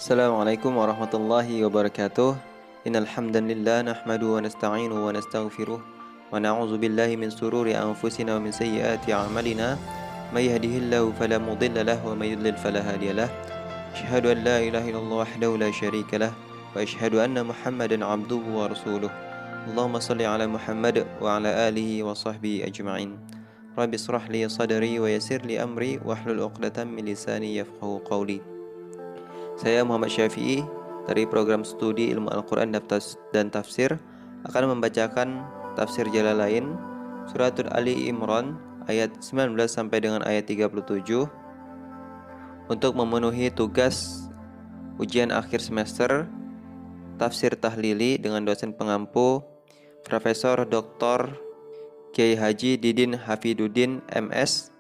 Assalamualaikum warahmatullahi wabarakatuh. Innal hamdalillah nahmaduhu wa nasta'inuhu wa nastaghfiruh wa na'udzu billahi min sururi anfusina wa min sayyiati a'malina. May yahdihillahu fala mudilla lahu wa may yudlil fala hadiyalah. Asyhadu an la ilaha illallah wahdahu la syarika lah wa asyhadu anna Muhammadan 'abduhu wa rasuluh. Allahumma shalli ala Muhammad wa ala alihi wa sahbihi ajma'in. Rabbi ishrah li sadri wa yassir li amri wahlul 'uqdatam min lisani yafqahu qawli. Saya Muhammad Syafi'i dari program studi ilmu Al-Quran dan tafsir akan membacakan tafsir Jalalain Suratul Ali Imran ayat 19 sampai dengan ayat 37 untuk memenuhi tugas ujian akhir semester tafsir tahlili dengan dosen pengampu Profesor Dr. Kiai Haji Didin Hafiduddin MS.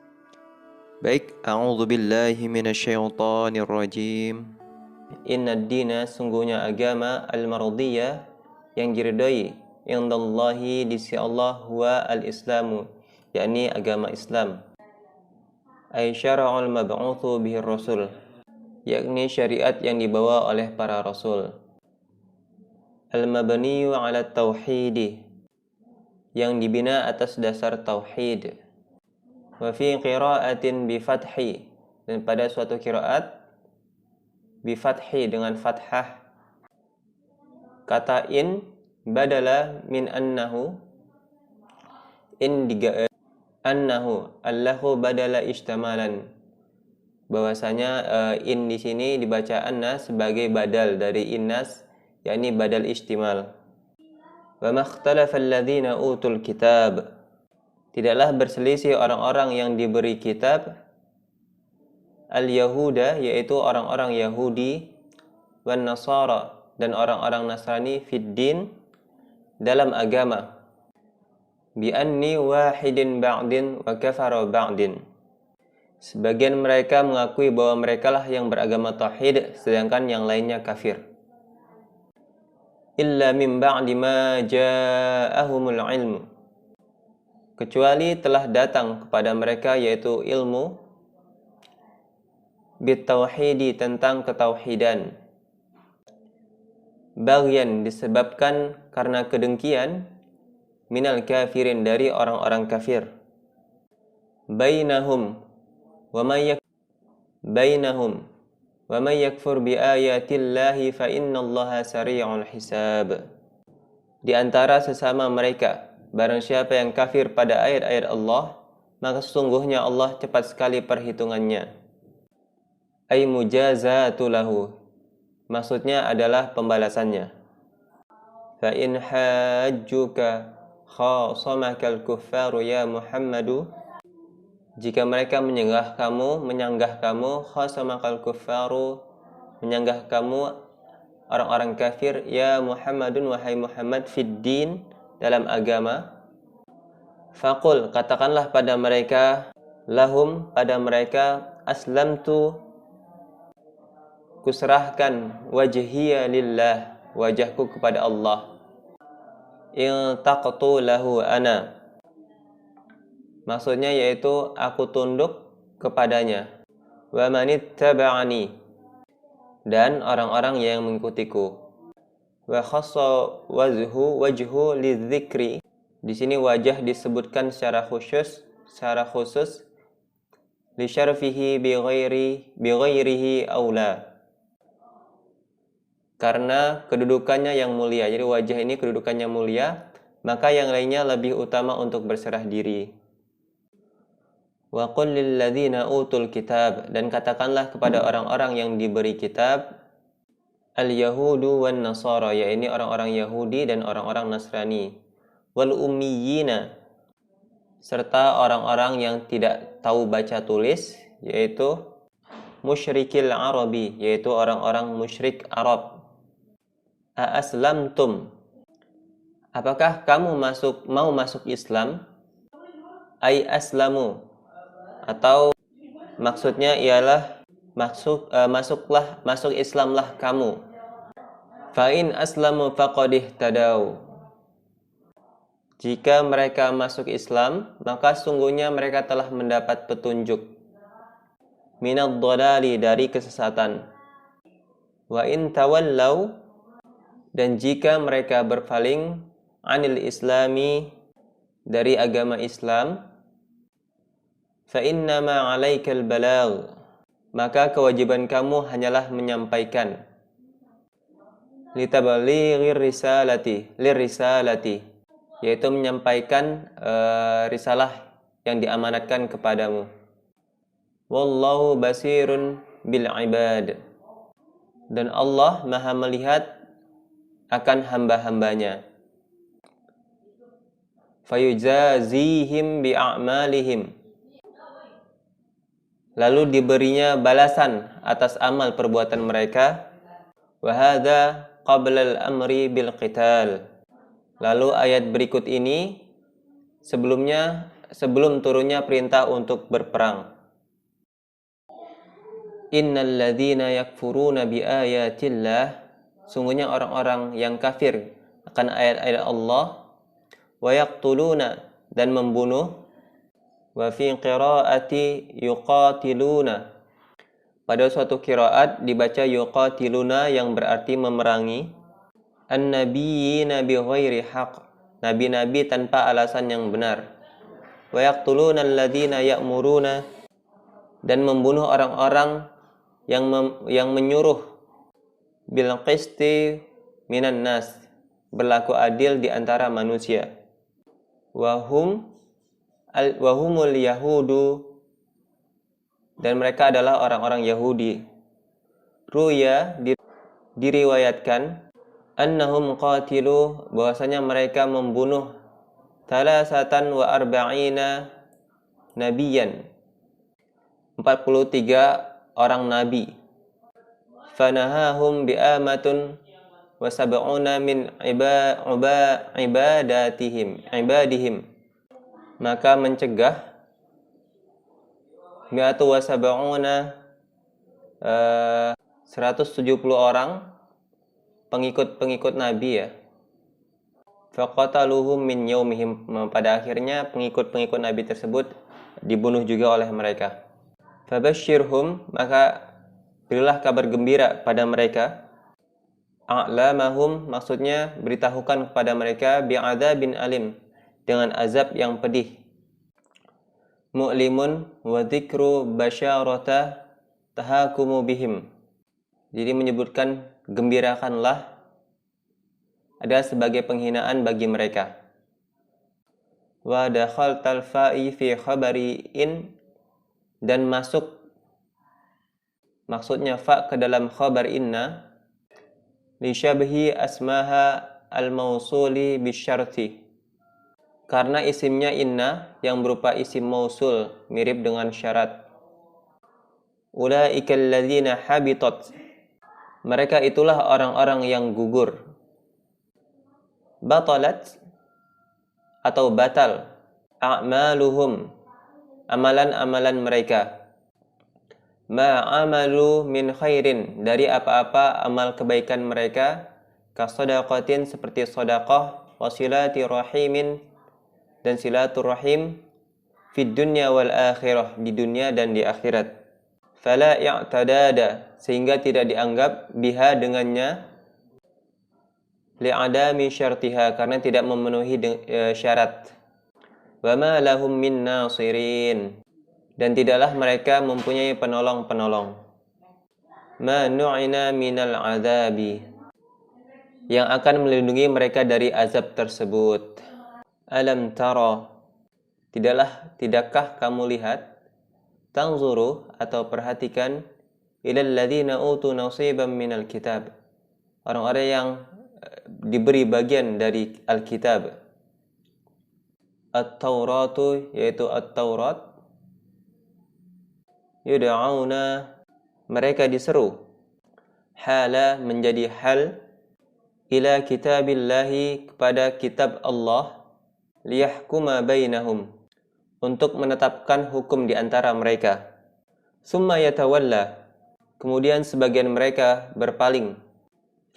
Baik, a'udzubillahi minasyaitonir rajim. Inna dina sungguhnya agama al-mardiyah yang diridai indallahi di sisi Allah huwa al-islamu, yakni agama Islam. Ay syara'ul mab'utsu bihi rasul, yakni syariat yang dibawa oleh para rasul. Al-mabniyu 'ala tauhid, yang dibina atas dasar tauhid. Wa fi qira'atin bi fathi, dan pada suatu qiraat bi fathi dengan fathah. Kata in badala min annahu, annahu allahu badala istamalan, bahwasanya in di sini dibaca anna sebagai badal dari innas, yakni badal istimal. Wa makhtalafa alladhina utul kitab, tidaklah berselisih orang-orang yang diberi kitab, al-Yahuda, yaitu orang-orang Yahudi, wan Nasara, dan orang-orang Nasrani, fid din, dalam agama, bi anni wahidin ba'din wa kafara ba'din. Sebagian mereka mengakui bahwa mereka lah yang beragama tauhid, sedangkan yang lainnya kafir. Illa min ba'di ma ja'ahumul ilmu, kecuali telah datang kepada mereka yaitu ilmu bitauhidi, tentang ketauhidan. Baghyan, disebabkan karena kedengkian, minal kafirin, dari orang-orang kafir. Bainahum wa may yakfur bi ayatillahi fa innallaha sari'ul hisab. Di antara sesama mereka, barang siapa yang kafir pada ayat-ayat Allah, maka sesungguhnya Allah cepat sekali perhitungannya. Ay mujazatu lahu, maksudnya adalah pembalasannya. Fa in hajjuka khasamakal kuffaru ya Muhammadu, jika mereka menyanggah kamu khasamakal kuffaru, menyanggah kamu orang-orang kafir, ya Muhammadun, wahai Muhammad, fid din, dalam agama. Faqul, katakanlah pada mereka, lahum, pada mereka, aslamtu, kuserahkan wajhiya lillah, wajahku kepada Allah. Iltaqtu lahu ana, maksudnya yaitu aku tunduk kepadanya. Wa manittaba'ani, dan orang-orang yang mengikutiku. Wa khassa wajhu lidzikri, di sini wajah disebutkan secara khusus li syarfihi bi ghairihi aula, karena kedudukannya yang mulia. Jadi wajah ini kedudukannya mulia, maka yang lainnya lebih utama untuk berserah diri. Wa qul lil ladzina utul kitab, dan katakanlah kepada orang-orang yang diberi kitab, al-yahudu wan nasara, yaitu orang-orang Yahudi dan orang-orang Nasrani, wal ummiyina, serta orang-orang yang tidak tahu baca tulis, yaitu musyrikil arabi, yaitu orang-orang musyrik Arab. Aslamtum, apakah kamu mau masuk Islam? Ai aslamu, atau maksudnya ialah masuk Islamlah kamu. Fa in aslamu faqad ihtadaw, jika mereka masuk Islam, maka sungguhnya mereka telah mendapat petunjuk. Minad dhalali, dari kesesatan. Wa in tawallau, dan jika mereka berpaling, anil islami, dari agama Islam, fa innama 'alaikal balagh, maka kewajiban kamu hanyalah menyampaikan. Litabalighi risalati, yaitu menyampaikan risalah yang diamanatkan kepadamu. Wallahu basirun bil ibad, dan Allah Maha melihat akan hamba-hambanya. Fayujazihim bi'a'malihim, lalu diberinya balasan atas amal perbuatan mereka. Wa hadza qabla al-amri bil qital, lalu ayat berikut ini sebelum turunnya perintah untuk berperang. Innal ladzina yakfuruna bi ayatillah, sungguhnya orang-orang yang kafir akan ayat-ayat Allah, wa yaqtuluna, dan membunuh, wa fi qiraati yuqatiluna, pada suatu qiraat dibaca yuqatiluna yang berarti memerangi, an-nabiyina bi ghairi haqq, nabi-nabi tanpa alasan yang benar, wa yaqtuluna alladzina ya'muruna, dan membunuh orang-orang yang menyuruh, bil qisti minan nas, berlaku adil di antara manusia, wahumul yahudu, dan mereka adalah orang-orang Yahudi. Ruya, diriwayatkan, annahum qatilu, bahwasanya mereka membunuh thalathatan wa arba'ina nabiyan, 43 orang nabi. Fanahahum bi'amatun wa sab'una min ibadihim, maka mencegah mi'atu wa sab'una 170 orang pengikut nabi ya. Faqataluhum min yaumihim, pada akhirnya pengikut nabi tersebut dibunuh juga oleh mereka. Fabashshirhum, maka berilah kabar gembira pada mereka. A'lamahum, maksudnya beritahukan kepada mereka, bi'adzabin alim, dengan azab yang pedih. Mu'limun wa dzikru basyarata tahakumu bihim, jadi menyebutkan gembirakanlah ada sebagai penghinaan bagi mereka. Wa dakhaltal fa'i fi khabari in, dan masuk, maksudnya fa ke dalam khabar inna, li syabhi asmaha al-mausuli bisyarti, karena isimnya inna yang berupa isim mausul mirip dengan syarat. Ulaikal ladzina habitat, mereka itulah orang-orang yang gugur. Batalat, atau batal, a'maluhum, amalan-amalan mereka. Ma'amalu min khairin, dari apa-apa amal kebaikan mereka, kasadaqatin, seperti sedekah, wasilati rahimin, dan silaturrahim, fid dunya wal akhirah, di dunia dan di akhirat. Fala i'tadada, sehingga tidak dianggap biha dengannya, li'adami syartiha, karena tidak memenuhi syarat. Wa ma lahum min nasirin, dan tidaklah mereka mempunyai penolong-penolong. Ma nu'ina minal azabi, yang akan melindungi mereka dari azab tersebut. Alam tara, tidakkah kamu lihat, tanzuru, atau perhatikan, ilal ladzina utu nasiban minal kitab, orang-orang yang diberi bagian dari Alkitab. At-Tauratu, yaitu At-Taurat, yud'auna, mereka diseru, hala, menjadi hal, ila kitabillahi, kepada kitab Allah, liyahkuma bainahum, untuk menetapkan hukum di antara mereka. Summa yatawalla, kemudian sebagian mereka berpaling.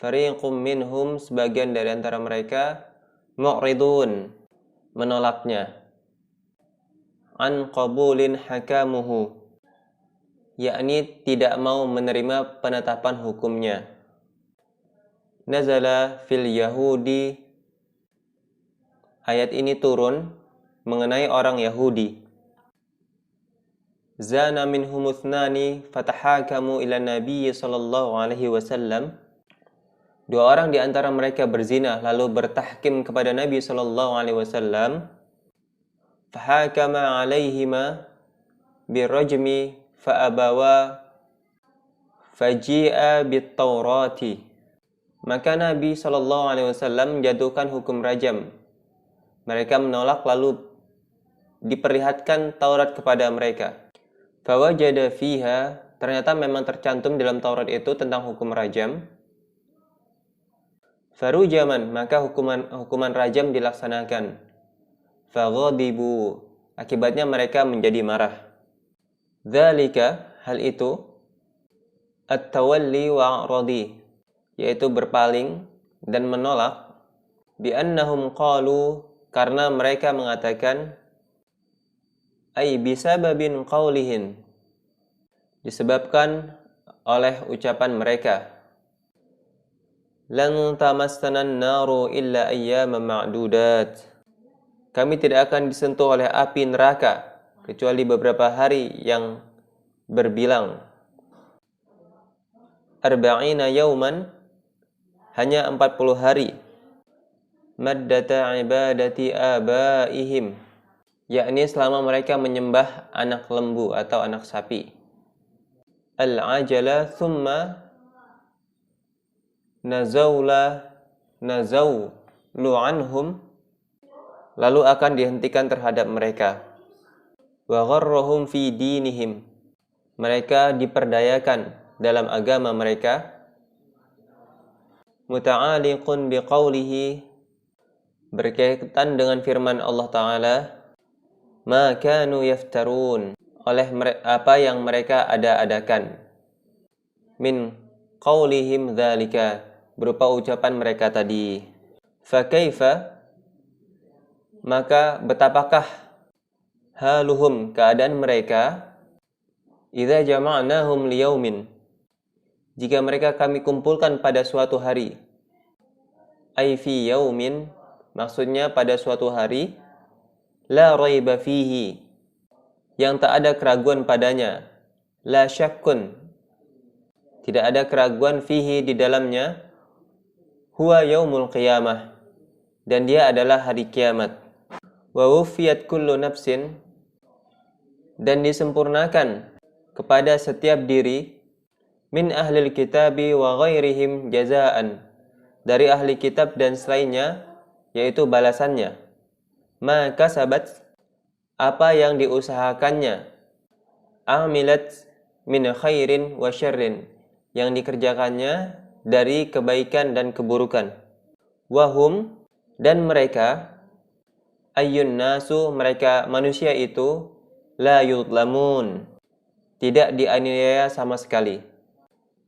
Fariqum minhum, sebagian dari antara mereka, mu'ridun, menolaknya. An qabulin hakamuhu, yakni tidak mau menerima penetapan hukumnya. nazala fil Yahudi. Ayat ini turun mengenai orang Yahudi. Zana minhum uthnani fatahakamu ila Nabi sallallahu alaihi wasallam. Dua orang di antara mereka berzina lalu bertahkim kepada Nabi sallallahu alaihi wasallam. Fahakama alaihima birrajmi faabawa faji'a bit-taurati. Maka Nabi sallallahu alaihi wasallam menjatuhkan hukum rajam. Mereka menolak lalu diperlihatkan Taurat kepada mereka. Fawajada fiha, ternyata memang tercantum dalam Taurat itu tentang hukum rajam. Farujaman, maka hukuman rajam dilaksanakan. Faghadibu, akibatnya mereka menjadi marah. Dzalika, hal itu at-tawalli wa'radi, yaitu berpaling dan menolak. Bi'annahum qalu, karena mereka mengatakan ay bisababin qawlihin, disebabkan oleh ucapan mereka, lan tamassanan naru illa ayyaman ma'dudat, kami tidak akan disentuh oleh api neraka kecuali beberapa hari yang berbilang. Arba'ina yauman, hanya 40 hari. Maddata ibadati abaihim, yakni selama mereka menyembah anak lembu atau anak sapi. Al-ajala thumma nazawlu anhum, lalu akan dihentikan terhadap mereka. Wa gharrahum fi dinihim, mereka diperdayakan dalam agama mereka. Muta'aliqun biqaulihi, berkaitan dengan firman Allah Ta'ala, ma kanu yaftarun, oleh apa yang mereka ada-adakan. Min qaulihim dzalika, berupa ucapan mereka tadi. Fa kaifa, maka betapakah haluhum, keadaan mereka, idza jama'nahum liyaumin, jika mereka kami kumpulkan pada suatu hari. Ai fi yaumin, maksudnya pada suatu hari, la raiba fihi, yang tak ada keraguan padanya. La syakkun, tidak ada keraguan fihi, di dalamnya. Huwa yaumul qiyamah, dan dia adalah hari kiamat. Wa wufiyat kullu nafsin, dan disempurnakan kepada setiap diri, min ahlil kitabi wa ghairihim jazaan, dari ahli kitab dan selainnya, yaitu balasannya. Ma kasabat, apa yang diusahakannya. Amilat min khairin wa syarrin, yang dikerjakannya dari kebaikan dan keburukan. Wahum, dan mereka, ayyun nasu, mereka manusia itu, la yudlamun, tidak dianiaya sama sekali.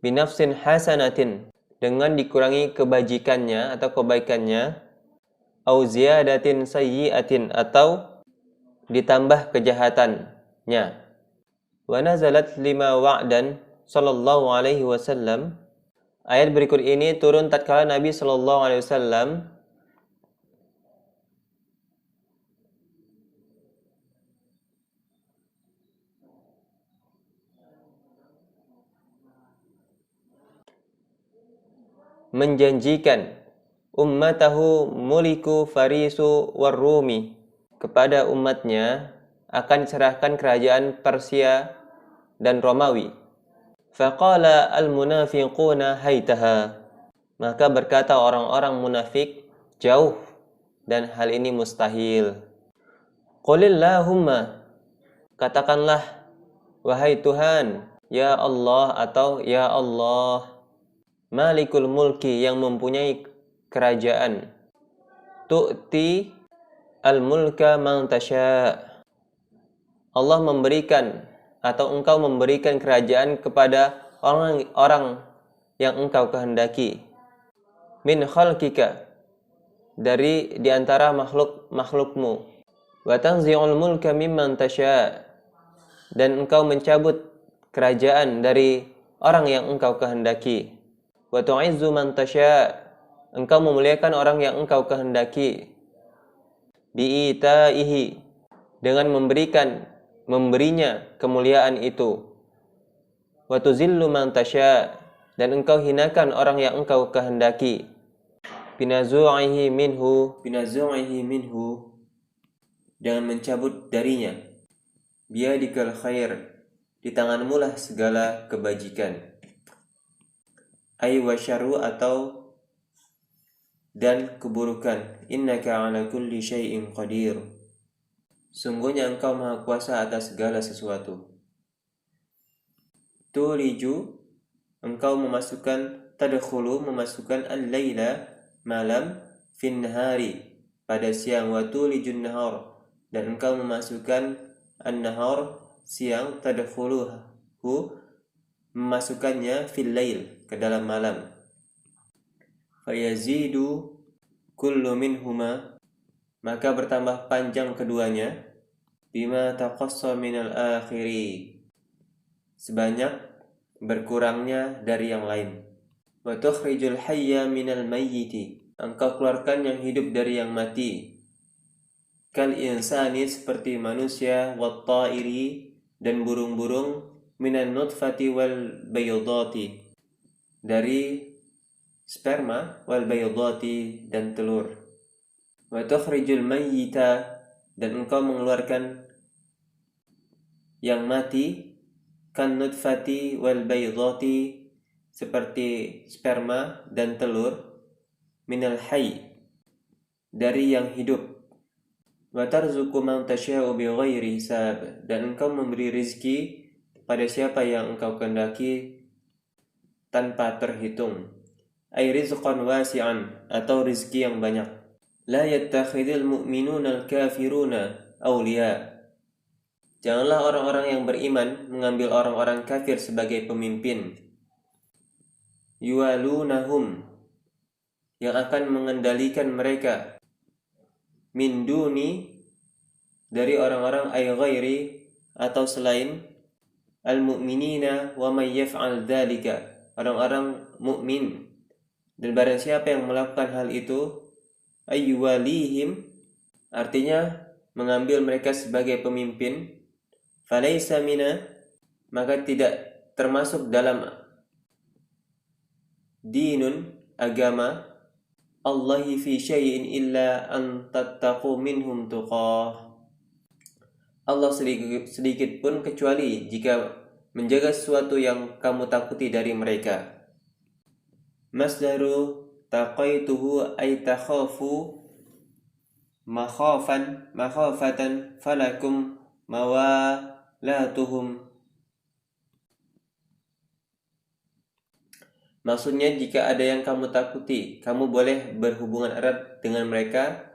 Binafsin hasanatin, dengan dikurangi kebajikannya atau kebaikannya. Au ziyadatin sayyi'atin, atau ditambah kejahatannya. Wa nazalat lima wa'dan sallallahu alaihi wasallam, ayat berikut ini turun tatkala Nabi sallallahu alaihi wasallam menjanjikan ummatahu muliku farisu warrumi, kepada umatnya akan diserahkan kerajaan Persia dan Romawi. Faqala al-munafiquna haitaha, maka berkata orang-orang munafik, jauh, dan hal ini mustahil. Qulillahumma, katakanlah, wahai Tuhan, ya Allah atau ya Allah, Malikul mulki, yang mempunyai kerajaan. Tu'ti al-mulka man tasha, Allah memberikan atau engkau memberikan kerajaan kepada orang-orang yang engkau kehendaki. Min khalqika, dari diantara makhlukmu. Wa tanzi'ul mulka mimman tasha, dan engkau mencabut kerajaan dari orang yang engkau kehendaki. Wa tu'izzu man tasha, engkau memuliakan orang yang engkau kehendaki. Bi'itaihi, dengan memberinya kemuliaan itu. Wa tuzillu man tasya, dan engkau hinakan orang yang engkau kehendaki. Binazu'ihi minhu, dengan mencabut darinya. Biyadikal khair, di tanganmu lah segala kebajikan. Ay wa syarru, atau dan keburukan. Innaka ala kulli syai'in qadir, sungguhnya engkau maha kuasa atas segala sesuatu. Tuliju, engkau tadkhulu memasukkan al-laila, malam, fin nahari, pada siang. Wa tulijun nahar, dan engkau memasukkan an-nahar, siang, tadkhuluhu, memasukkannya fil lail, ke dalam malam. Fayazidu kullu minhuma, maka bertambah panjang keduanya. Bima taqassa minal akhiri, sebanyak berkurangnya dari yang lain. Wa tukhrijul hayya minal mayyiti, engkau keluarkan yang hidup dari yang mati. Kal insani, seperti manusia. Wat ta'iri, dan burung-burung. Minan nutfati wal baydati, dari sperma. Wal baydati, dan telur. Wa tukhrijul mayyita, dan engkau mengeluarkan yang mati. Kan nutfati wal baydati, seperti sperma dan telur. Minal hayy, dari yang hidup. Wa tarzuqu man tasya'u bighairi hisab, dan engkau memberi rizki pada siapa yang engkau kehendaki tanpa terhitung. Ay rizqan wasi'an, atau rizki yang banyak. La yattakhidul mu'minuna al-kafiruna awliya, janganlah orang-orang yang beriman mengambil orang-orang kafir sebagai pemimpin. Yuwalunahum, yang akan mengendalikan mereka. Min duni, dari orang-orang, ay ghairi, atau selain. Al-mu'minina wa may yaf'al dzalika, orang-orang mukmin, dan barang siapa yang melakukan hal itu. Ayyuwalihim, artinya mengambil mereka sebagai pemimpin. Falaysa mina, maka tidak termasuk dalam dinun, agama. Allahi fi syai'in illa an tattaqu minhum tuqah, Allah sedikit pun kecuali jika menjaga sesuatu yang kamu takuti dari mereka. Masdaru taqaituhu ay takhafu makhafatan falakum mawalatuhum. Maksudnya, jika ada yang kamu takuti, kamu boleh berhubungan erat dengan mereka.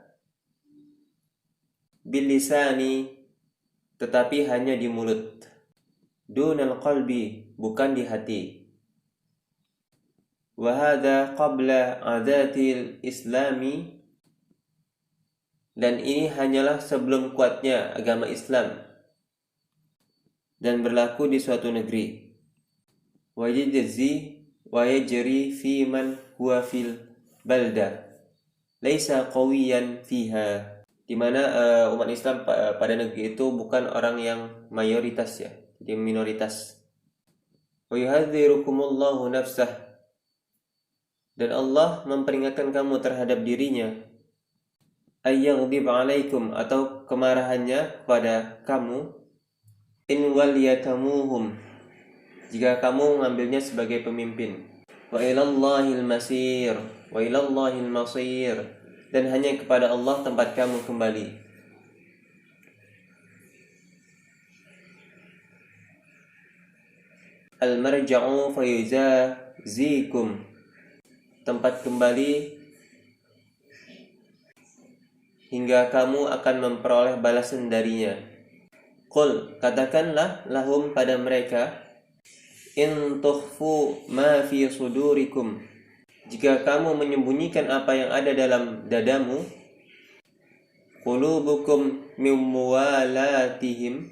Bilisani, tetapi hanya di mulut. Dunal qalbi, bukan di hati. Wa hadha qabla adatil islami, dan ini hanyalah sebelum kuatnya agama Islam dan berlaku di suatu negeri. Wa yajri fi man huwa fil balda laisa qawiyan fiha, di mana umat Islam pada negeri itu bukan orang yang mayoritas, ya, jadi minoritas. Wa yuhadzirukumullahu nafsah, dan Allah memperingatkan kamu terhadap dirinya. Ayyaghdib alaikum, atau kemarahannya kepada kamu. In waliyatamuhum, jika kamu mengambilnya sebagai pemimpin. Wa ilallahil masir, wa ilallahil masir, dan hanya kepada Allah tempat kamu kembali. Al-marja'u fayuzazikum, tempat kembali hingga kamu akan memperoleh balasan darinya. Qul, katakanlah lahum, pada mereka. In tukhfu ma fi sudurikum, jika kamu menyembunyikan apa yang ada dalam dadamu. Qulubukum min muwalatihim,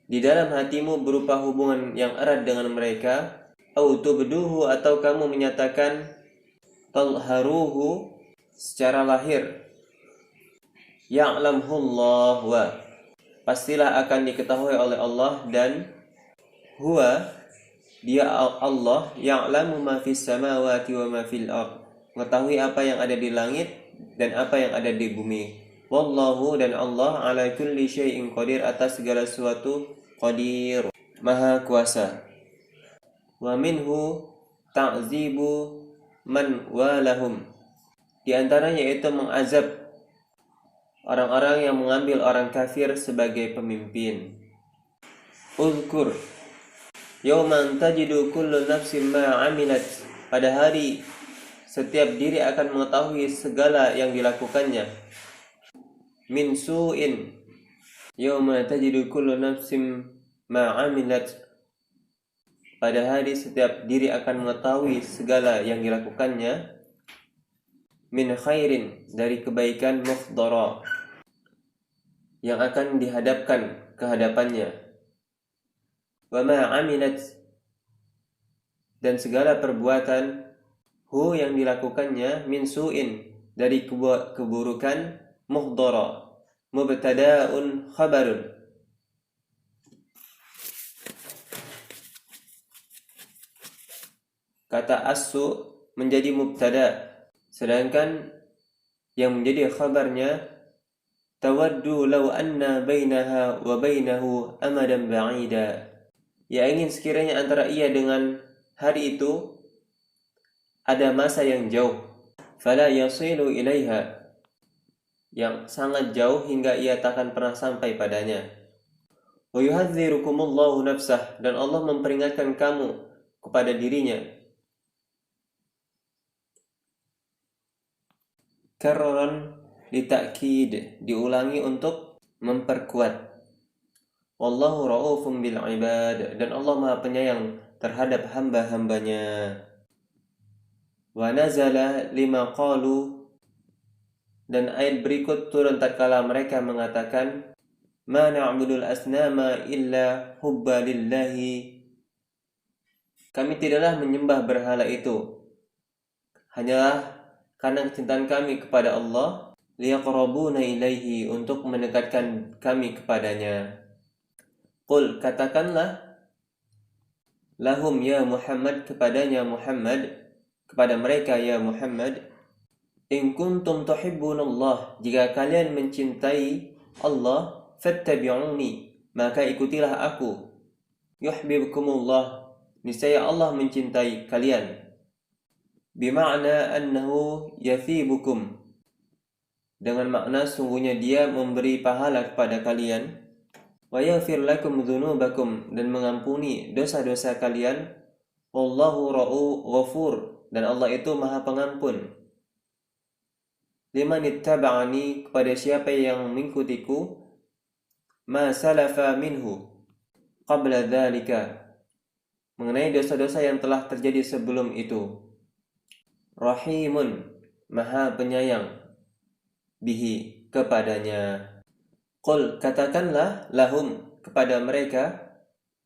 di dalam hatimu berupa hubungan yang erat dengan mereka. Au tubduhu, atau kamu menyatakan Talharuhu secara lahir. Ya'lamhullah wa pastilah akan diketahui oleh Allah, dan huwa dia Allah ya'lamu ma fis samawati wa ma fil ard, mengetahui apa yang ada di langit dan apa yang ada di bumi. Wallahu dan Allah ala kulli syai'in qadir, atas segala sesuatu qadir, maha kuasa. Wa minhu ta'zibu man walahum, di antaranya yaitu mengazab orang-orang yang mengambil orang kafir sebagai pemimpin. Uzkur yawman tajidu kullu nafsin ma 'amilat, pada hari setiap diri akan mengetahui segala yang dilakukannya. Min su'in yawma tajidu kullu nafsin ma 'amilat, pada hari setiap diri akan mengetahui segala yang dilakukannya. Min khairin, dari kebaikan, muhdara, yang akan dihadapkan ke hadapannya. Wa ma 'amilat, dan segala perbuatan, hu yang dilakukannya, min su'in, dari keburukan, muhdara, mubtada'un khabarun. Kata as-su menjadi mubtada, sedangkan yang menjadi khabarnya tawaddu law anna bainaha wa bainahu amadan ba'ida, ya ingin sekiranya antara ia dengan hari itu ada masa yang jauh. Fala yasilu ilaiha, yang sangat jauh hingga ia takkan pernah sampai padanya. Wa yuhadzirukumullahu nafsah, dan Allah memperingatkan kamu kepada dirinya. Karraran litakid, diulangi untuk memperkuat. Wallahu ra'ufun bil ibad, dan Allah Maha Penyayang terhadap hamba-hambanya. Wa nazala lima qalu, dan ayat berikut turun tatkala mereka mengatakan, ma na'budul asnama illa hubba lillahi, kami tidaklah menyembah berhala itu hanyalah karena kecintaan kami kepada Allah, liyaqrabuna ilaihi, untuk mendekatkan kami kepadanya. Qul, katakanlah, lahum ya Muhammad, kepadanya Muhammad, kepada mereka ya Muhammad, in kuntum tuhibbunallah, jika kalian mencintai Allah, fattabi'uni, maka ikutilah aku. Yuhibbukumullah, niscaya Allah mencintai kalian. Bima'na annahu yathibukum, dengan makna sungguhnya dia memberi pahala kepada kalian. Wa yaghfir lakum dzunubakum, dan mengampuni dosa-dosa kalian. Wallahu ghafur, dan Allah itu Maha Pengampun. Liman ittaba'ani, kepada siapa yang mengikutiku, ma salafa minhu qabla dzalika, mengenai dosa-dosa yang telah terjadi sebelum itu. Rahimun, Maha Penyayang, bihi, kepadanya. Qul, katakanlah, lahum, kepada mereka,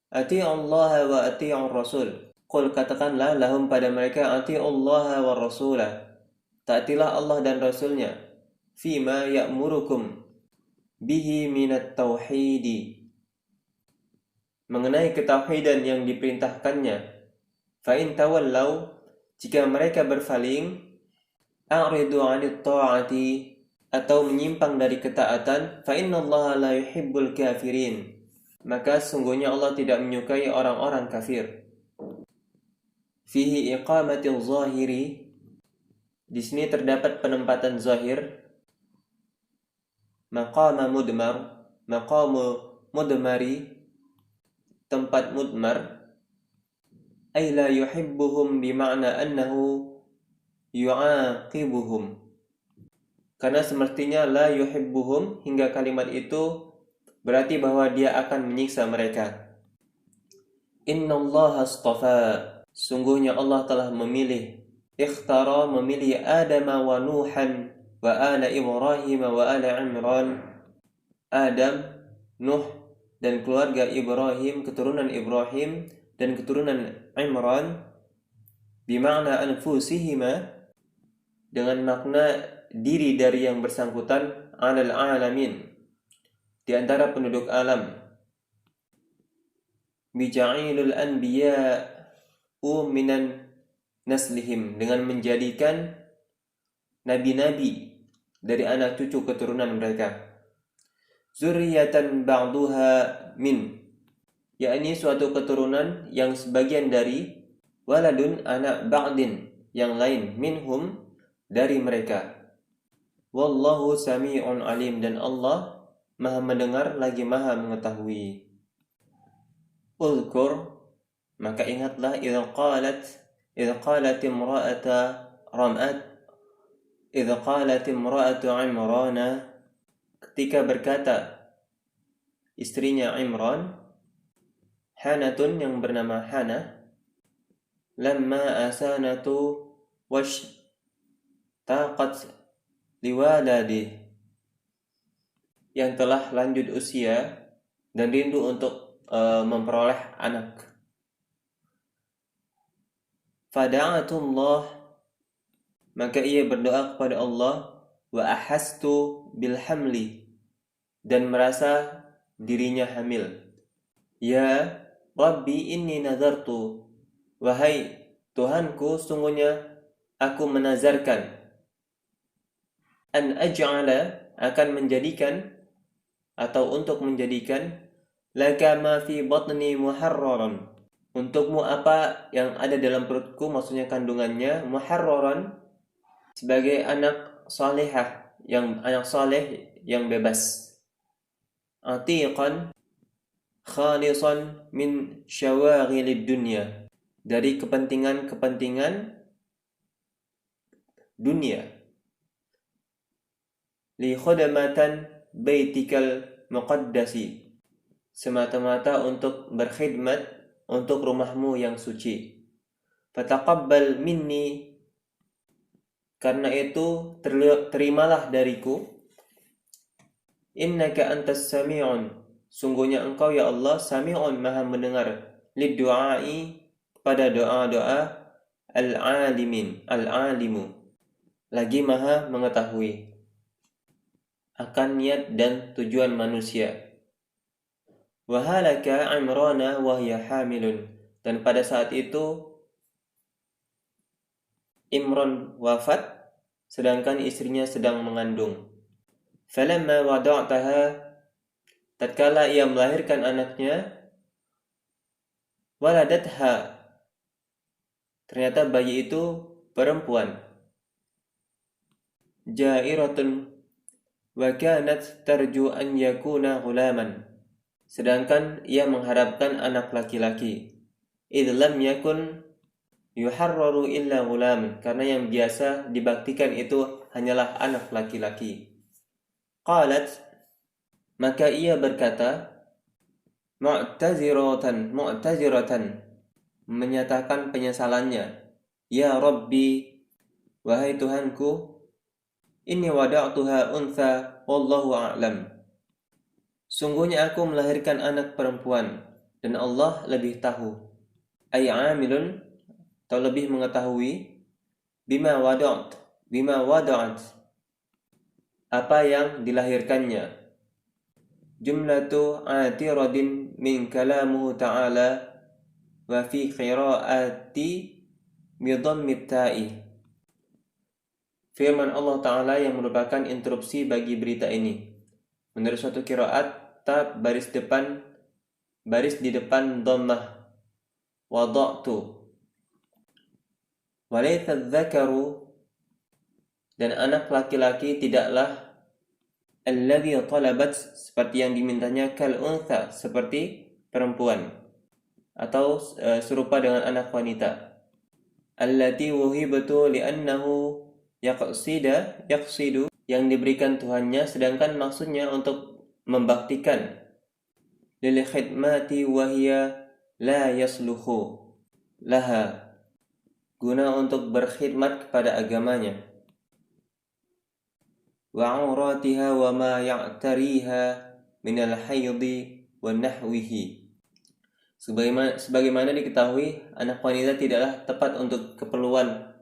ati'ullaha wa ati'ur rasul. Qul, katakanlah, lahum, pada mereka, ati'ullaha wa rasulah, taatilah Allah dan Rasulnya. Fima ya'murukum bihi minat tauhidi, mengenai ketauhidan yang diperintahkannya. Fa'in tawallau, jika mereka berpaling, a'ridu 'anit ta'ati, atau menyimpang dari ketaatan, fa innallaha la yuhibbul kafirin, maka sungguhnya Allah tidak menyukai orang-orang kafir. Fihi iqamatil zahiri, di sini terdapat penempatan zahir. Maqama mudmar, maqamu mudmari, tempat mudmar. Ay la yuhibbuhum, bima'na annahu yu'aqibuhum, karena semestinya la yuhibbuhum, hingga kalimat itu berarti bahwa dia akan menyiksa mereka. Innallaha astafa, sungguhnya Allah telah memilih, ikhtara, memilih Adam wa Nuhan wa ala Ibrahim wa ala Imran, Adam, Nuh, dan keluarga Ibrahim, keturunan Ibrahim dan keturunan Imran, bima'na anfusihima, dengan makna diri dari yang bersangkutan, 'alal alamin, di antara penduduk alam, bija'ilul anbiya'u minan naslihim, dengan menjadikan nabi-nabi dari anak cucu keturunan mereka, zurriyatan ba'duha min, yakni suatu keturunan yang sebagian dari, waladun anak ba'din, yang lain, minhum, dari mereka. Wallahu sami'un alim, dan Allah maha mendengar lagi maha mengetahui. Ulkur, maka ingatlah, idza qalat imra'atu Imrana, ketika berkata istrinya Imran, Hanatun, yang bernama Hana, lamma asanatu washtaqat liwaladih, yang telah lanjut usia dan rindu untuk memperoleh anak. Fada'atullah, maka ia berdoa kepada Allah, wa ahastu bil hamli, dan merasa dirinya hamil. Ya Rabbi inni nazartu, wahai Tuhanku, sungguhnya aku menazarkan, an aj'ala, akan menjadikan atau untuk menjadikan, laka ma fi batni muharraran, untukmu apa yang ada dalam perutku, maksudnya kandungannya, muharraran, sebagai anak salihah, yang anak saleh yang bebas, atiqan khalisan min syawaghilid dunya, dari kepentingan-kepentingan dunia, li khudamatan baitikal muqaddasi, semata-mata untuk berkhidmat untuk rumahmu yang suci. Fataqabbal minni, karena itu terimalah dariku, innaka antas sami'un, sungguhnya engkau ya Allah sami'un, maha mendengar, liddu'ai, pada doa-doa, al-alimu, lagi maha mengetahui akan niat dan tujuan manusia. Wahalaka Imrana wahya hamilun, dan pada saat itu Imran wafat sedangkan istrinya sedang mengandung. Falamma wada'taha, tatkala ia melahirkan anaknya, waladatha, ternyata bayi itu perempuan, jairatun wa kanat tarju an yakuna ghulaman, sedangkan ia mengharapkan anak laki-laki, idh lam yakun yuharraru illa ghulaman, karena yang biasa dibaktikan itu hanyalah anak laki-laki. Qalat, maka ia berkata, mu'taziratan, menyatakan penyesalannya, ya Rabbi, wahai Tuhanku, inni wada'tuha untha wallahu a'lam, sungguhnya aku melahirkan anak perempuan dan Allah lebih tahu. Ay amilun, atau lebih mengetahui, bima wada'at, apa yang dilahirkannya. Jumlatu atiradin min kalamuhu ta'ala, wa fi qiraati bidhammit ta'i, firman Allah Ta'ala yang merupakan interupsi bagi berita ini. Menurut suatu qiraat, ta baris di depan dhammah, wada'tu, walaysa dzakaru, dan anak laki-laki tidaklah, alladhi talabat, seperti yang dimintanya, kal untha, seperti perempuan, atau serupa dengan anak wanita, allati wuhibatu li'annahu yaqsidu, yang diberikan Tuhannya sedangkan maksudnya untuk membaktikan, lil khidmati wa hiya la yasluhu laha, guna untuk berkhidmat kepada agamanya, wa auratiha wa ma ya'tariha minal haydhi wa nahwihi, sebagaimana diketahui anak wanita tidaklah tepat untuk keperluan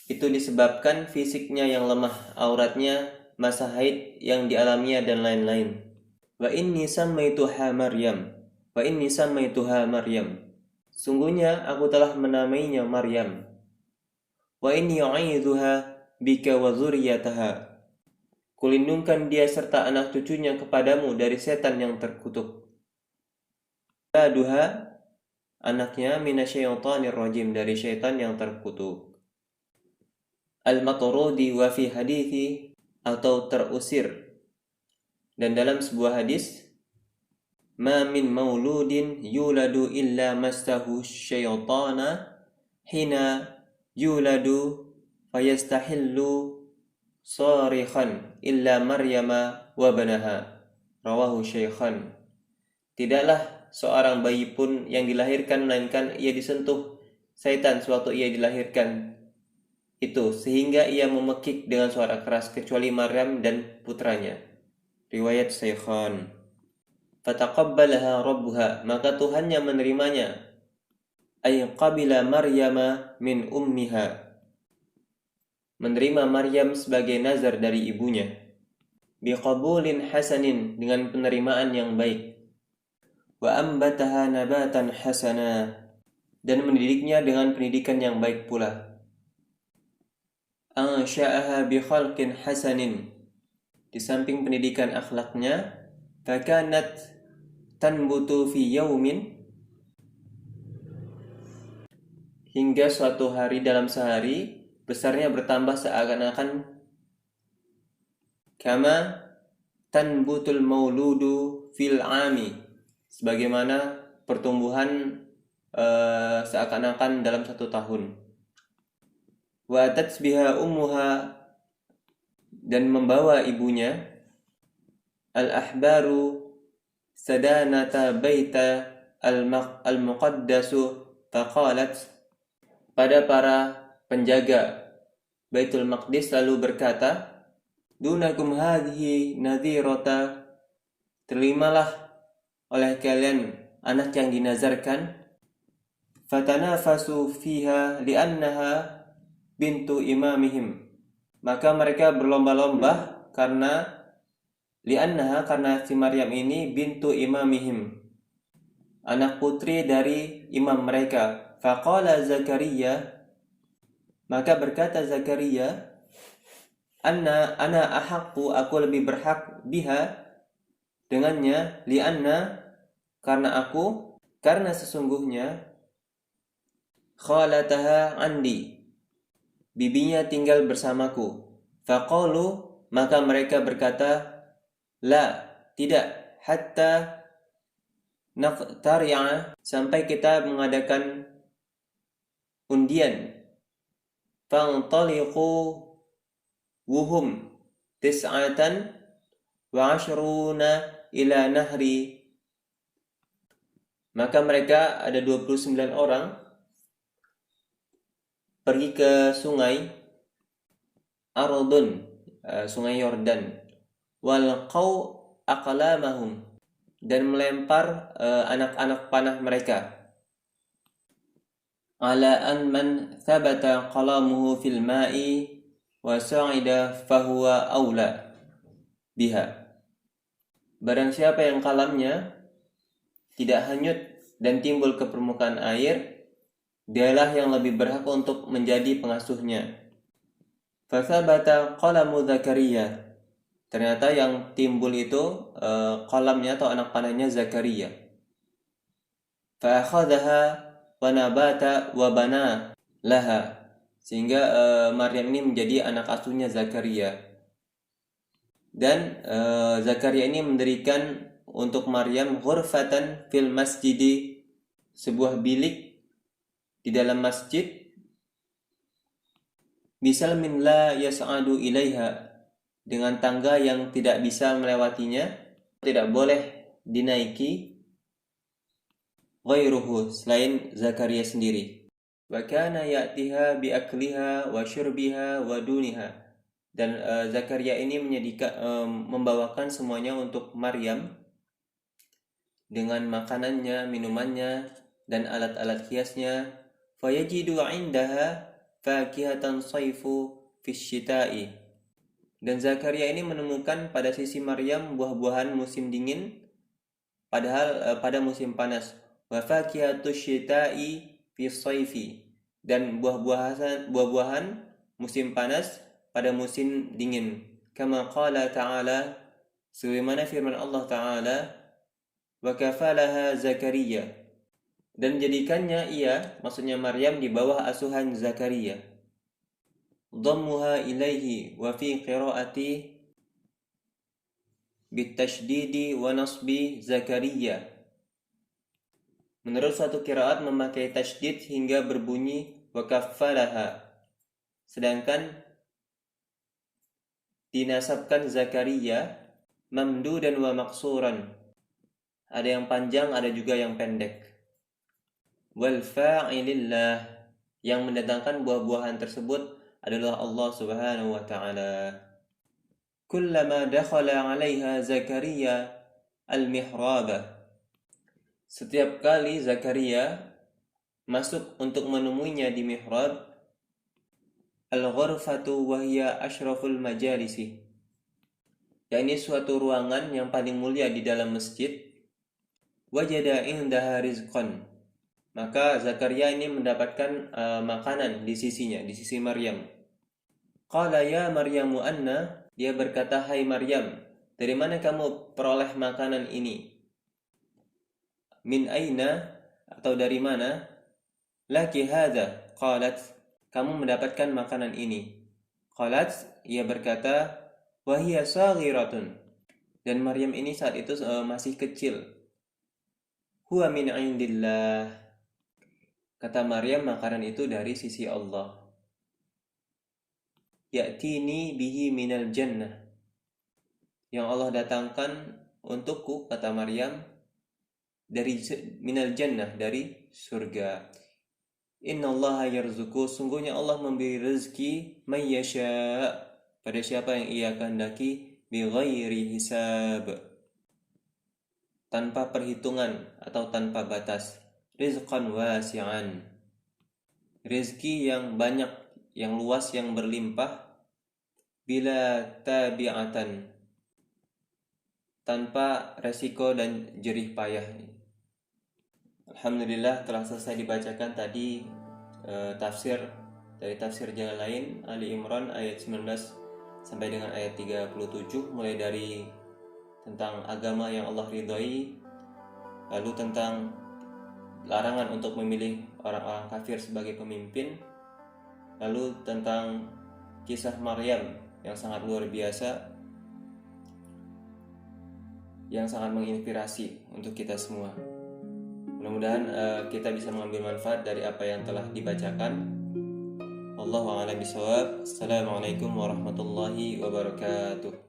Itu disebabkan fisiknya yang lemah, auratnya, masa haid yang dialaminya dan lain-lain. Wa inni sammaituha Maryam. Wa inni sammaituha Maryam. Sungguhnya aku telah menamainya Maryam. Wa inni u'idzuha bika wa dzurriyyataha. Kulindungkan dia serta anak cucunya kepadamu dari setan yang terkutuk. Duha, anaknya minasyaitonir rajim, dari syaitan yang terkutuk. Al-maturudi wa fi hadithi, atau terusir. Dan dalam sebuah hadis, ma min mauludin yuladu illa mastahu syaitana hina yuladu fayastahillu sarikhan illa Maryama wa banaha. Rawahu Syaikhan. Tidaklah seorang bayi pun yang dilahirkan melainkan ia disentuh syaitan sewaktu ia dilahirkan itu, sehingga ia memekik dengan suara keras kecuali Maryam dan putranya. Riwayat Syaikhan. Fataqabbalaha rabbuha, maka Tuhannya menerimanya. Ay qabila Maryama min ummiha, menerima Maryam sebagai nazar dari ibunya. Biqabulin hasanin, dengan penerimaan yang baik. Wa ambataha nabatan hasana, dan mendidiknya dengan pendidikan yang baik pula. Ansha'aha bi khalqin hasanin, di samping pendidikan akhlaknya, fakanat tanbutu fi yaumin, hingga suatu hari dalam sehari besarnya bertambah seakan-akan kama tanbutul mauludu fil ami, sebagaimana pertumbuhan seakan-akan dalam 1 tahun. Wa tatsbiha ummuha, dan membawa ibunya, al-ahbaru sadanata baita al-muqaddasu faqalat, pada para penjaga Baitul Maqdis lalu berkata, dunakum hadhihi nadhirata, terimalah oleh kalian anak yang dinazarkan. Fatanafasu fiha li'annaha bintu imamihim, maka mereka berlomba-lomba karena li'annaha, karena si Maryam ini bintu imamihim, anak putri dari imam mereka. Faqala Zakaria, maka berkata Zakaria, ana ahaqqu, aku lebih berhak biha, dengannya, li'anna, karena sesungguhnya, khalataha andi, bibinya tinggal bersamaku. Faqalu, maka mereka berkata, la, tidak, hatta naqtari'a, sampai kita mengadakan undian. Fantaliqu wuhum tis'atan wa ashruna ila nahri, maka mereka ada 29 orang pergi ke sungai Ardun, sungai Yordan. Wal qaw aqlamahum, dan melempar anak-anak panah mereka. Ala an man thabata qalamuhu fil ma'i wa sa'ida fahuwa aula biha, barang siapa yang kalamnya tidak hanyut dan timbul ke permukaan air, dialah yang lebih berhak untuk menjadi pengasuhnya. Fathabata qalamu Zakaria, ternyata yang timbul itu qalamnya atau anak panahnya Zakaria. Fa akhadhaha wa nabata wa bana laha, sehingga Maryam ini menjadi anak asuhnya Zakaria. Dan Zakaria ini mendirikan untuk Maryam ghurfatan fil masjidi, sebuah bilik di dalam masjid, misal min la yas'adu ilaiha, dengan tangga yang tidak bisa melewatinya, tidak boleh dinaiki, ghairuhu, selain Zakaria sendiri. Wa kana ya'tiha bi akliha wa syurbiha wa duniha, dan Zakaria ini membawakan semuanya untuk Maryam, dengan makanannya, minumannya, dan alat-alat hiasnya. Fayajidu indaha fakihatan sayfu fisyita'i. Dan Zakaria ini menemukan pada sisi Maryam buah-buahan musim dingin padahal pada musim panas. Wa fakihatus syita'i fi sayfi. Dan buah-buahan musim panas pada musim dingin. Kama qala ta'ala, sebagaimana firman Allah Ta'ala, wa kafalaha Zakaria. Dan menjadikannya ia, maksudnya Maryam, di bawah asuhan Zakaria. Dhammuha ilaihi wa fi qiraati bitashdidi wa nasbi Zakaria. Menurut suatu qiraat memakai tasydid hingga berbunyi wa kaffalaha. Sedangkan dinasabkan Zakaria mamdudan wa maqsuran. Ada yang panjang, ada juga yang pendek. Wal fa'ilillah, yang mendatangkan buah-buahan tersebut adalah Allah Subhanahu wa ta'ala. Kullama dakhala 'alaiha Zakaria al-mihraba. Setiap kali Zakaria masuk untuk menemuinya di mihrab, al-ghurfatu wa hiya asyraful majalisi, yakni suatu ruangan yang paling mulia di dalam masjid, wajada indaha rizqan, maka Zakaria ini mendapatkan makanan di sisinya, di sisi Maryam. Qala ya Maryamu anna, dia berkata, hai Maryam, dari mana kamu peroleh makanan ini? Min aina, atau dari mana? Laki hadha, qalat, kamu mendapatkan makanan ini. Qalat, ia berkata, wahiya saghiratun, dan Maryam ini saat itu masih kecil. Huwa min indillah, kata Maryam, makanan itu dari sisi Allah. Ya'tini bihi minal jannah, yang Allah datangkan untukku, kata Maryam, dari minal jannah, dari surga. Innallaha yarzuqu, sungguhnya Allah memberi rezeki may yasha, pada siapa yang ia kehendaki, bighairi hisab, tanpa perhitungan atau tanpa batas. Rizqan wasi'an, rezeki yang banyak, yang luas, yang berlimpah. Bila tabi'atan, tanpa resiko dan jerih payah. Alhamdulillah telah selesai dibacakan tadi tafsir dari tafsir Jalalain Ali Imran ayat 19 sampai dengan ayat 37, mulai dari tentang agama yang Allah ridhoi, lalu tentang larangan untuk memilih orang-orang kafir sebagai pemimpin, lalu tentang kisah Maryam yang sangat luar biasa, yang sangat menginspirasi untuk kita semua. Mudah-mudahan kita bisa mengambil manfaat dari apa yang telah dibacakan. Wallahu a'lam bishawab. Assalamualaikum warahmatullahi wabarakatuh.